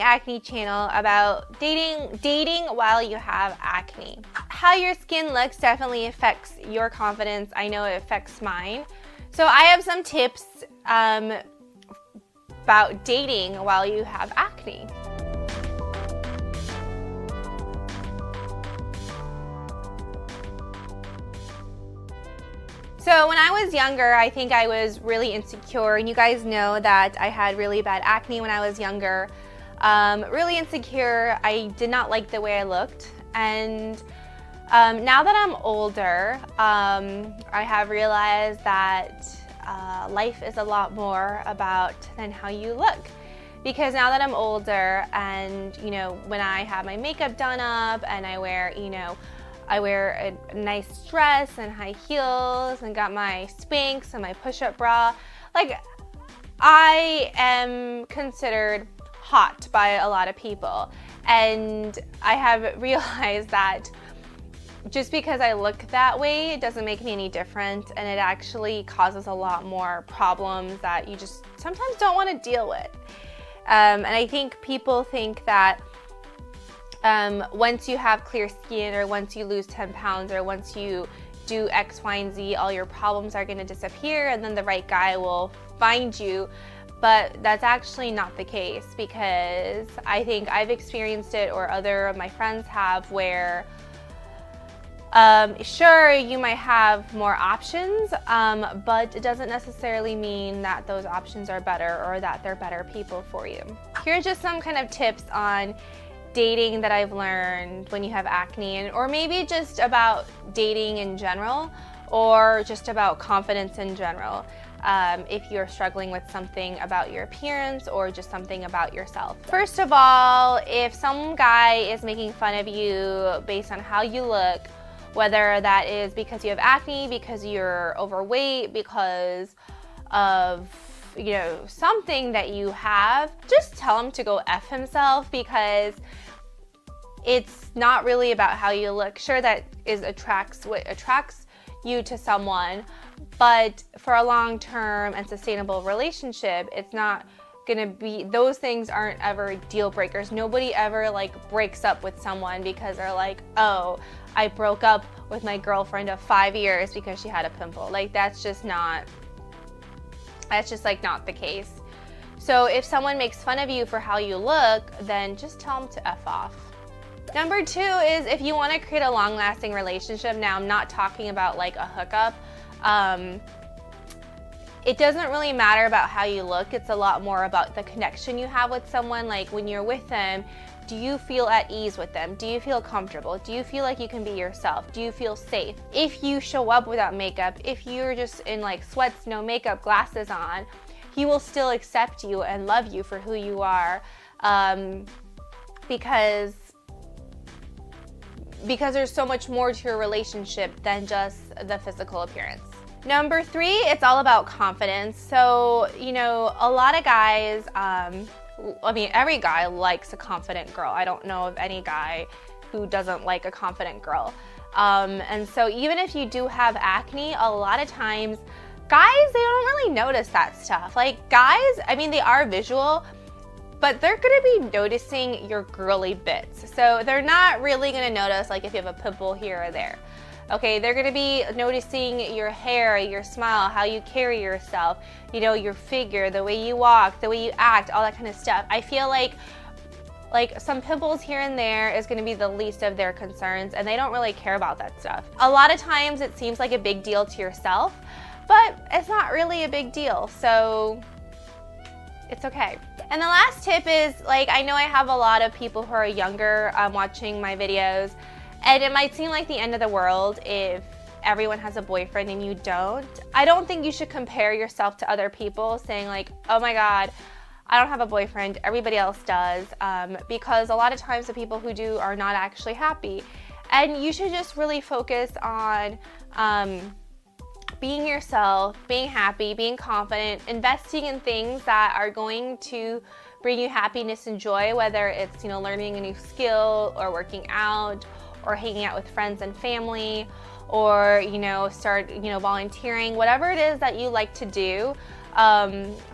Acne channel about dating while you have acne. How your skin looks definitely affects your confidence. I know it affects mine. So I have some tips about dating while you have acne. So when I was younger, I think I was really insecure, and you guys know that I had really bad acne when I was younger. Really insecure. I did not like the way I looked, and now that I'm older, I have realized that life is a lot more about than how you look. Because now that I'm older, and you know, when I have my makeup done up and I wear, you know, I wear a nice dress and high heels and got my Spanx and my push-up bra, like, I am considered hot by a lot of people. And I have realized that just because I look that way, it doesn't make me any different, and it actually causes a lot more problems that you just sometimes don't want to deal with. And I think people think that once you have clear skin, or once you lose 10 pounds, or once you do X, Y, and Z, all your problems are going to disappear and then the right guy will find you. But that's actually not the case, because I think I've experienced it, or other of my friends have, where sure, you might have more options, but it doesn't necessarily mean that those options are better or that they're better people for you. Here are just some kind of tips on dating that I've learned when you have acne, or maybe just about dating in general, or just about confidence in general, if you're struggling with something about your appearance or just something about yourself. First of all, if some guy is making fun of you based on how you look, whether that is because you have acne, because you're overweight, because of, you know, something that you have, just tell him to go F himself, because it's not really about how you look. Sure, that is what attracts you to someone, but for a long-term and sustainable relationship, it's not gonna be, those things aren't ever deal breakers. Nobody ever like breaks up with someone because they're like, oh, I broke up with my girlfriend of 5 years because she had a pimple. Like, that's just like not the case. So if someone makes fun of you for how you look, then just tell them to F off. Number 2 is, if you want to create a long-lasting relationship, now I'm not talking about like a hookup, it doesn't really matter about how you look. It's a lot more about the connection you have with someone. Like, when you're with them, do you feel at ease with them? Do you feel comfortable? Do you feel like you can be yourself? Do you feel safe? If you show up without makeup, if you're just in like sweats, no makeup, glasses on, he will still accept you and love you for who you are, because there's so much more to your relationship than just the physical appearance. Number 3, it's all about confidence. So, you know, a lot of guys, I mean, every guy likes a confident girl. I don't know of any guy who doesn't like a confident girl. And so even if you do have acne, a lot of times, guys, they don't really notice that stuff. Like, guys, I mean, they are visual, but they're gonna be noticing your girly bits. So they're not really gonna notice like if you have a pimple here or there. Okay, they're gonna be noticing your hair, your smile, how you carry yourself, you know, your figure, the way you walk, the way you act, all that kind of stuff. I feel like some pimples here and there is gonna be the least of their concerns, and they don't really care about that stuff. A lot of times it seems like a big deal to yourself, but it's not really a big deal, so it's okay. And the last tip is, like, I know I have a lot of people who are younger watching my videos, and it might seem like the end of the world if everyone has a boyfriend and you don't. I don't think you should compare yourself to other people saying like, oh my God, I don't have a boyfriend, everybody else does, because a lot of times the people who do are not actually happy. And you should just really focus on being yourself, being happy, being confident, investing in things that are going to bring you happiness and joy, whether it's, you know, learning a new skill, or working out, or hanging out with friends and family, or, you know, start, you know, volunteering, whatever it is that you like to do.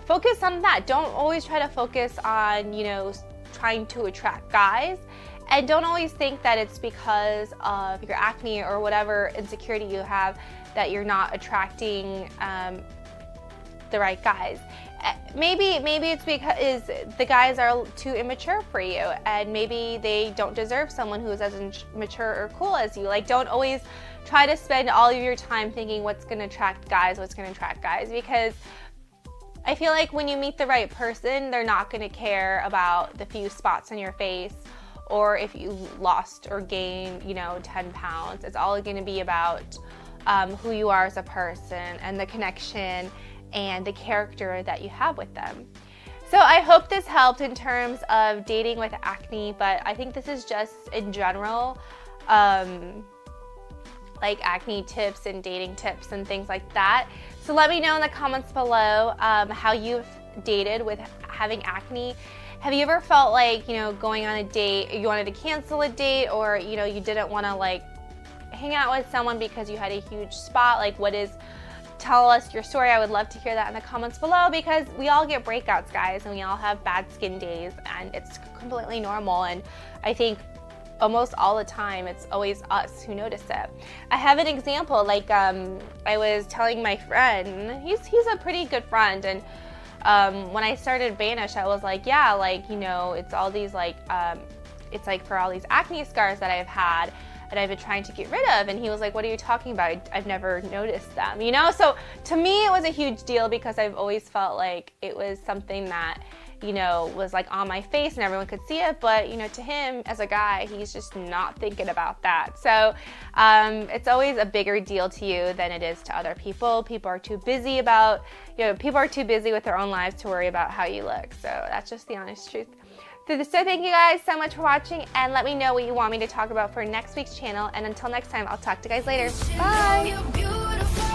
Focus on that. Don't always try to focus on, you know, trying to attract guys. And don't always think that it's because of your acne or whatever insecurity you have that you're not attracting the right guys. Maybe it's because the guys are too immature for you, and maybe they don't deserve someone who is as mature or cool as you. Like, don't always try to spend all of your time thinking what's going to attract guys, because I feel like when you meet the right person, they're not going to care about the few spots on your face or if you lost or gained, 10 pounds. It's all going to be about who you are as a person and the connection and the character that you have with them. So I hope this helped in terms of dating with acne, but I think this is just in general, like acne tips and dating tips and things like that. So let me know in the comments below how you've dated with having acne. Have you ever felt like, going on a date, you wanted to cancel a date, or, you didn't want to like hang out with someone because you had a huge spot? Like, tell us your story. I would love to hear that in the comments below, because we all get breakouts, guys, and we all have bad skin days, and it's completely normal. And I think almost all the time it's always us who notice it. I have an example, like I was telling my friend, he's a pretty good friend, and when I started Banish, I was like, yeah, like, it's all these like, it's like for all these acne scars that I've had and I've been trying to get rid of. And he was like, what are you talking about? I've never noticed them, So to me, it was a huge deal, because I've always felt like it was something that, was like on my face and everyone could see it. But, to him as a guy, he's just not thinking about that. So it's always a bigger deal to you than it is to other people. People are too busy with their own lives to worry about how you look. So that's just the honest truth. So thank you guys so much for watching, and let me know what you want me to talk about for next week's channel. And until next time, I'll talk to you guys later. Bye!